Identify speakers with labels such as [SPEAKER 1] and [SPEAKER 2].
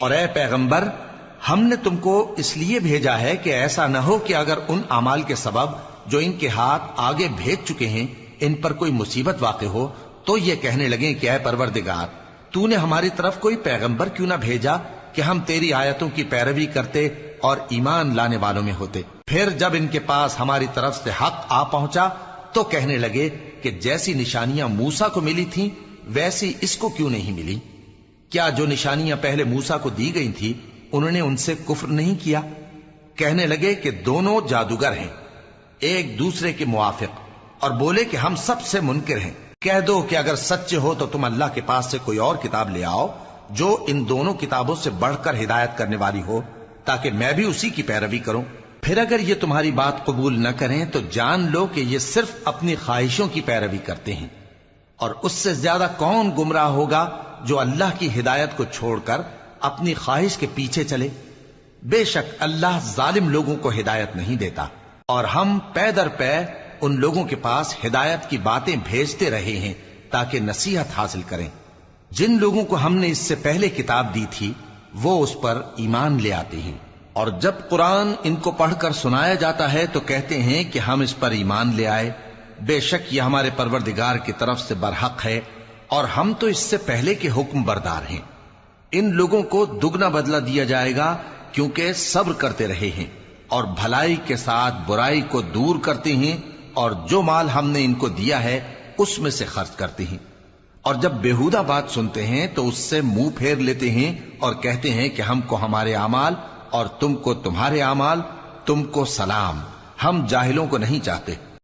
[SPEAKER 1] اور اے پیغمبر، ہم نے تم کو اس لیے بھیجا ہے کہ ایسا نہ ہو کہ اگر ان اعمال کے سبب جو ان کے ہاتھ آگے بھیج چکے ہیں ان پر کوئی مصیبت واقع ہو تو یہ کہنے لگیں کہ اے پروردگار، تو نے ہماری طرف کوئی پیغمبر کیوں نہ بھیجا کہ ہم تیری آیتوں کی پیروی کرتے اور ایمان لانے والوں میں ہوتے۔ پھر جب ان کے پاس ہماری طرف سے حق آ پہنچا تو کہنے لگے کہ جیسی نشانیاں موسیٰ کو ملی تھیں ویسی اس کو کیوں نہیں ملی؟ کیا جو نشانیاں پہلے موسیٰ کو دی گئی تھی انہوں نے ان سے کفر نہیں کیا؟ کہنے لگے کہ دونوں جادوگر ہیں ایک دوسرے کے موافق، اور بولے کہ ہم سب سے منکر ہیں۔ کہہ دو کہ اگر سچے ہو تو تم اللہ کے پاس سے کوئی اور کتاب لے آؤ جو ان دونوں کتابوں سے بڑھ کر ہدایت کرنے والی ہو تاکہ میں بھی اسی کی پیروی کروں۔ پھر اگر یہ تمہاری بات قبول نہ کریں تو جان لو کہ یہ صرف اپنی خواہشوں کی پیروی کرتے ہیں، اور اس سے زیادہ کون گمراہ ہوگا جو اللہ کی ہدایت کو چھوڑ کر اپنی خواہش کے پیچھے چلے۔ بے شک اللہ ظالم لوگوں کو ہدایت نہیں دیتا، اور ہم پے در پے ان لوگوں کے پاس ہدایت کی باتیں بھیجتے رہے ہیں تاکہ نصیحت حاصل کریں۔ جن لوگوں کو ہم نے اس سے پہلے کتاب دی تھی وہ اس پر ایمان لے آتے ہیں، اور جب قرآن ان کو پڑھ کر سنایا جاتا ہے تو کہتے ہیں کہ ہم اس پر ایمان لے آئے۔ بے شک یہ ہمارے پروردگار کی طرف سے برحق ہے، اور ہم تو اس سے پہلے کے حکم بردار ہیں۔ ان لوگوں کو دگنا بدلہ دیا جائے گا کیونکہ صبر کرتے رہے ہیں اور بھلائی کے ساتھ برائی کو دور کرتے ہیں، اور جو مال ہم نے ان کو دیا ہے اس میں سے خرچ کرتے ہیں، اور جب بیہودہ بات سنتے ہیں تو اس سے منہ پھیر لیتے ہیں اور کہتے ہیں کہ ہم کو ہمارے اعمال اور تم کو تمہارے اعمال، تم کو سلام، ہم جاہلوں کو نہیں چاہتے۔